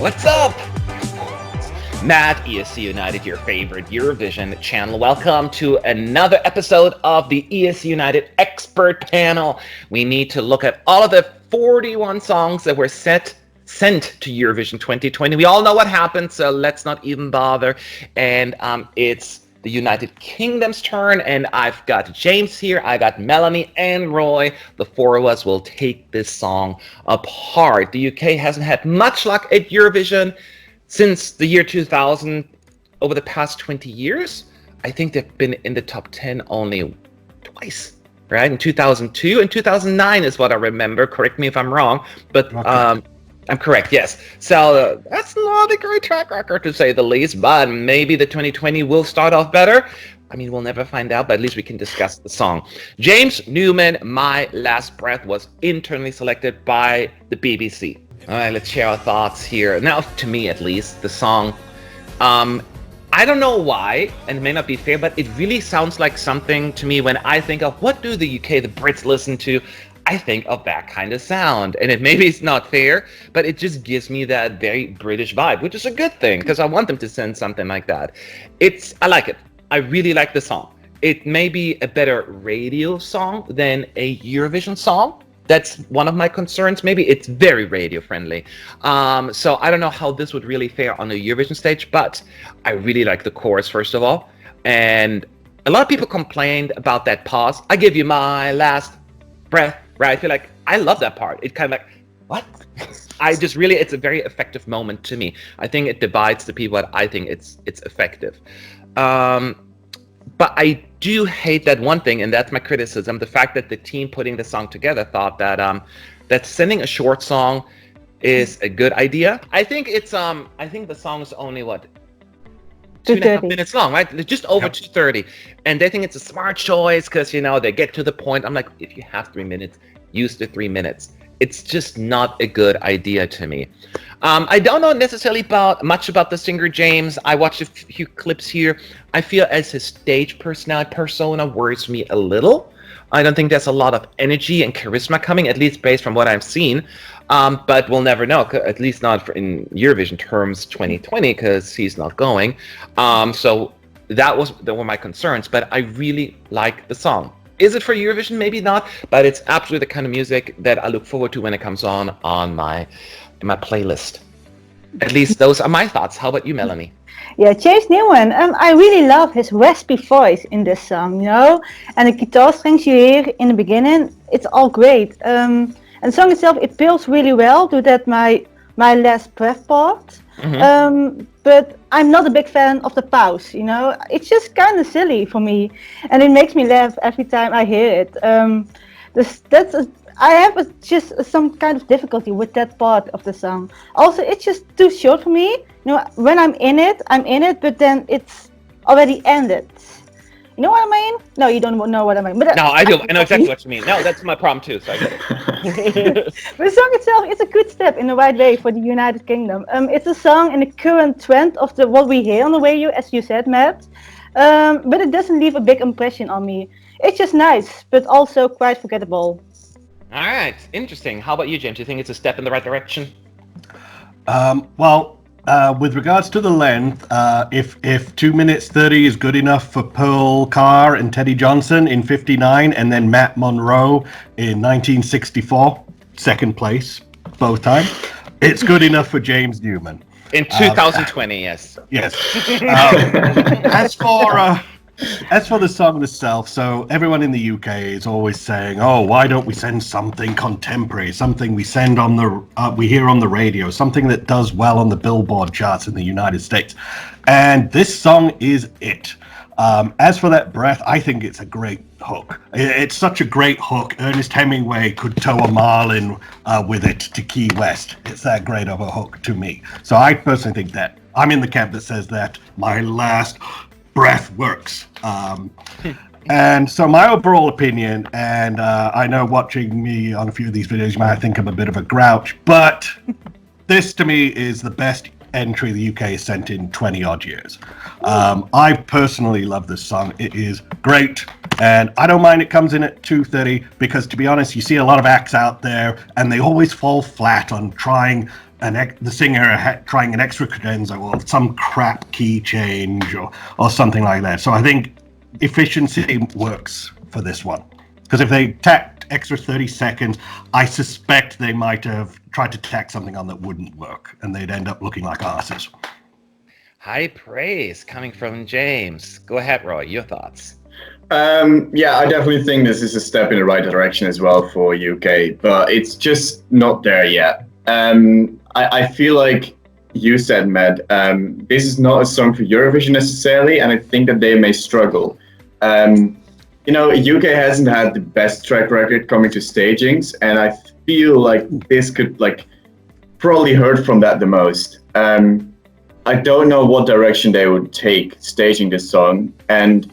What's up? Matt, ESC United, your favorite Eurovision channel. Welcome to another episode of the ESC United Expert Panel. We need to look at all of the 41 songs that were sent to Eurovision 2020. We all know what happened, so let's not even bother. And it's the United Kingdom's turn, and I've got James here, I got Melanie and Roy. The four of us will take this song apart. The UK hasn't had much luck at Eurovision since the year 2000. Over the past 20 years, I think they've been in the top 10 only twice, right? In 2002 and 2009 is what I remember. Correct me if I'm wrong, but okay. I'm correct, yes. So that's not a great track record, to say the least, but maybe the 2020 will start off better. I mean, we'll never find out, but at least we can discuss the song. James Newman, My Last Breath, was internally selected by the BBC. All right, let's share our thoughts here. Now, to me at least, the song, I don't know why, and it may not be fair, but it really sounds like something to me when I think of what do the UK, the Brits listen to. I think of that kind of sound, and maybe it's not fair, but it just gives me that very British vibe, which is a good thing because I want them to send something like that. I like it. I really like the song. It may be a better radio song than a Eurovision song. That's one of my concerns. Maybe it's very radio friendly. So I don't know how this would really fare on the Eurovision stage, but I really like the chorus, first of all. And a lot of people complained about that pause. I give you my last breath. Right, I feel like I love that part. It kind of like, what? It's a very effective moment to me. I think it divides the people, but I think it's effective. But I do hate that one thing, and that's my criticism: the fact that the team putting the song together thought that sending a short song is a good idea. I think the song is only 2.5 minutes long, right? Just over 2:30, and they think it's a smart choice because they get to the point. I'm like, if you have 3 minutes, use the 3 minutes. It's just not a good idea to me. I don't know necessarily much about the singer James. I watched a few clips here. I feel as his stage persona worries me a little. I don't think there's a lot of energy and charisma coming, at least based from what I've seen. But we'll never know, at least not in Eurovision terms 2020, because he's not going. So that were my concerns, but I really like the song. Is it for Eurovision? Maybe not, but it's absolutely the kind of music that I look forward to when it comes on my playlist. At least those are my thoughts. How about you, Melanie? Yeah, James Newman. I really love his raspy voice in this song, and the guitar strings you hear in the beginning, it's all great. And the song itself, it builds really well to that my last breath part. Mm-hmm. But I'm not a big fan of the pause, It's just kind of silly for me, and it makes me laugh every time I hear it. I have just some kind of difficulty with that part of the song. Also, it's just too short for me. When I'm in it, but then it's already ended. You know what I mean? No, you don't know what I mean. But no, I do. I know exactly what you mean. No, that's my problem too. So I get it. The song itself is a good step in the right way for the United Kingdom. It's a song in the current trend of what we hear on the radio, as you said, Matt. But it doesn't leave a big impression on me. It's just nice, but also quite forgettable. All right, interesting. How about you, James? Do you think it's a step in the right direction? With regards to the length, if 2 minutes 30 is good enough for Pearl Carr and Teddy Johnson in '59, and then Matt Monro in 1964, second place both times, it's good enough for James Newman. In 2020, yes. Yes. As for the song itself, so everyone in the UK is always saying, "Oh, why don't we send something contemporary, something we send on we hear on the radio, something that does well on the Billboard charts in the United States?" And this song is it. As for that breath, I think it's a great hook. It's such a great hook. Ernest Hemingway could tow a marlin with it to Key West. It's that great of a hook to me. So I personally think that I'm in the camp that says that my last breath works. And so my overall opinion, and I know watching me on a few of these videos, you might think I'm a bit of a grouch, but this to me is the best entry the UK has sent in 20 odd years. I personally love this song. It is great. And I don't mind it comes in at 2:30 because, to be honest, you see a lot of acts out there and they always fall flat on trying the singer trying an extra cadenza or some crap key change or something like that. So I think efficiency works for this one, because if they tacked extra 30 seconds, I suspect they might have tried to tack something on that wouldn't work, and they'd end up looking like arses. High praise coming from James. Go ahead, Roy. Your thoughts. Yeah, I definitely think this is a step in the right direction as well for UK, but it's just not there yet. I feel like you said, Matt, this is not a song for Eurovision necessarily, and I think that they may struggle. UK hasn't had the best track record coming to stagings, and I feel like this could probably hurt from that the most. I don't know what direction they would take staging this song, and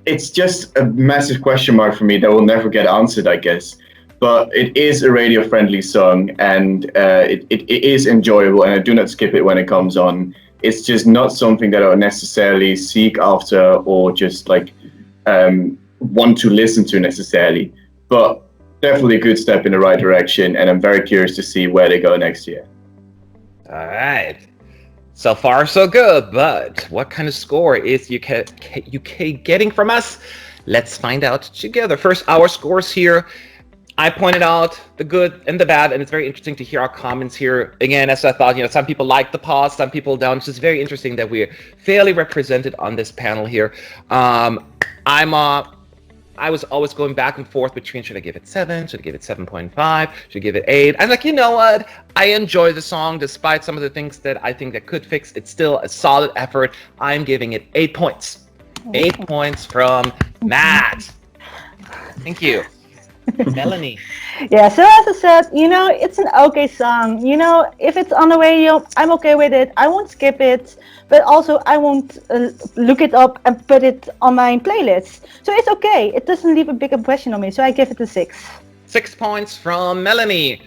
it's just a massive question mark for me that will never get answered, I guess. But it is a radio-friendly song, and it is enjoyable, and I do not skip it when it comes on. It's just not something that I would necessarily seek after or just want to listen to necessarily. But definitely a good step in the right direction, and I'm very curious to see where they go next year. All right. So far, so good, but what kind of score is UK getting from us? Let's find out together. First, our scores here. I pointed out the good and the bad, and it's very interesting to hear our comments here. Again, as I thought, some people like the pause, some people don't. It's just very interesting that we're fairly represented on this panel here. I was always going back and forth between should I give it 7, should I give it 7.5, should I give it 8. I'm like, you know what? I enjoy the song despite some of the things that I think that could fix. It's still a solid effort. I'm giving it 8 points. 8 points from Matt. Thank you. Melanie. Yeah, so as I said, it's an okay song. If it's on the radio, I'm okay with it. I won't skip it, but also I won't look it up and put it on my playlist. So it's okay. It doesn't leave a big impression on me, so I give it a 6. 6 points from Melanie.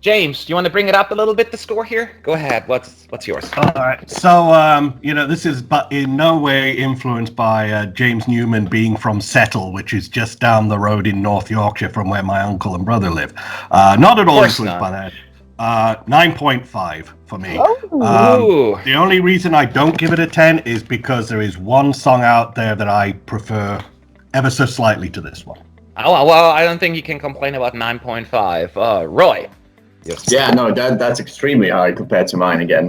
James, do you want to bring it up a little bit, the score here? Go ahead. What's yours? All right. So, this is but in no way influenced by James Newman being from Settle, which is just down the road in North Yorkshire from where my uncle and brother live. Not at all influenced by that. 9.5 for me. The only reason I don't give it a 10 is because there is one song out there that I prefer ever so slightly to this one. Oh, well, I don't think you can complain about 9.5. Roy. Yes. Yeah, no, that's extremely high compared to mine again.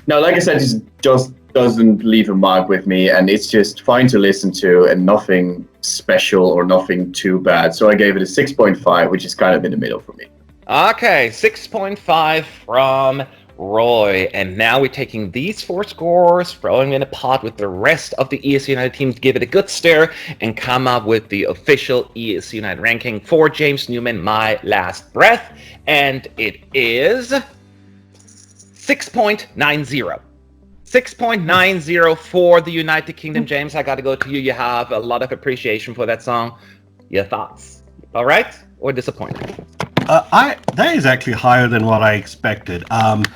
No, like I said, it just doesn't leave a mark with me, and it's just fine to listen to and nothing special or nothing too bad. So I gave it a 6.5, which is kind of in the middle for me. Okay, 6.5 from Roy. And now we're taking these 4 scores, throwing in a pot with the rest of the ESC United teams to give it a good stir and come up with the official ESC United ranking for James Newman, My Last Breath. And it is 6.90. 6.90 for the United Kingdom. James, I got to go to you. You have a lot of appreciation for that song. Your thoughts? All right? Or disappointed? That is actually higher than what I expected,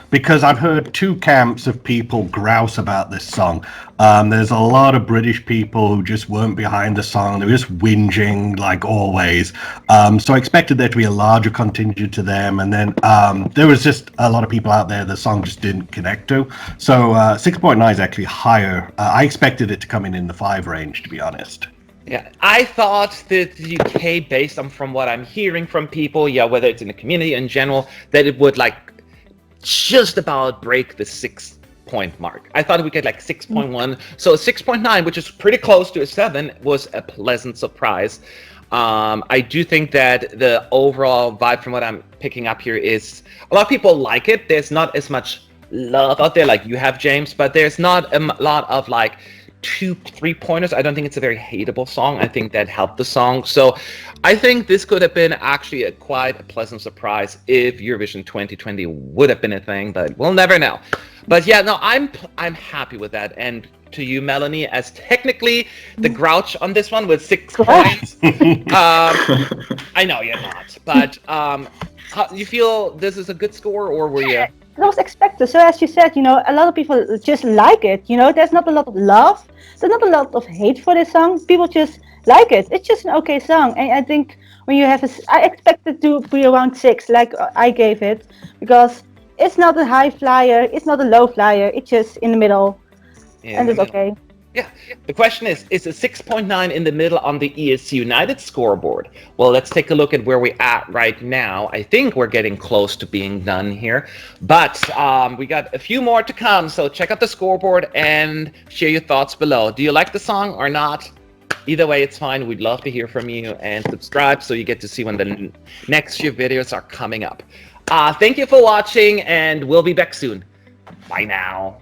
because I've heard 2 camps of people grouse about this song. There's a lot of British people who just weren't behind the song. They were just whinging like always. So I expected there to be a larger contingent to them. And then there was just a lot of people out there the song just didn't connect to. So 6.9 is actually higher. I expected it to come in the 5 range, to be honest. Yeah, I thought that the UK, based on from what I'm hearing from people, whether it's in the community in general, that it would just about break the 6-point mark. I thought we get 6.1, so 6.9, which is pretty close to a 7, was a pleasant surprise. I do think that the overall vibe from what I'm picking up here is a lot of people like it. There's not as much love out there like you have, James, but there's not a lot of 2-3 pointers. I don't think it's a very hateable song. I think that helped the song. So I think this could have been actually quite a pleasant surprise if Eurovision 2020 would have been a thing, but we'll never know. But yeah, no, I'm happy with that. And to you, Melanie, as technically the grouch on this one with 6 points. I know you're not, but how, you feel this is a good score, or were you? It was expected. So as you said, a lot of people just like it. There's not a lot of love. There's not a lot of hate for this song. People just like it. It's just an okay song. And I think when you have I expect it to be around 6, like I gave it, because it's not a high flyer, it's not a low flyer, it's just in the middle, and it's okay. Yeah. The question is a 6.9 in the middle on the ESC United scoreboard? Well, let's take a look at where we're at right now. I think we're getting close to being done here, but we got a few more to come. So check out the scoreboard and share your thoughts below. Do you like the song or not? Either way, it's fine. We'd love to hear from you, and subscribe so you get to see when the next few videos are coming up. Thank you for watching, and we'll be back soon. Bye now.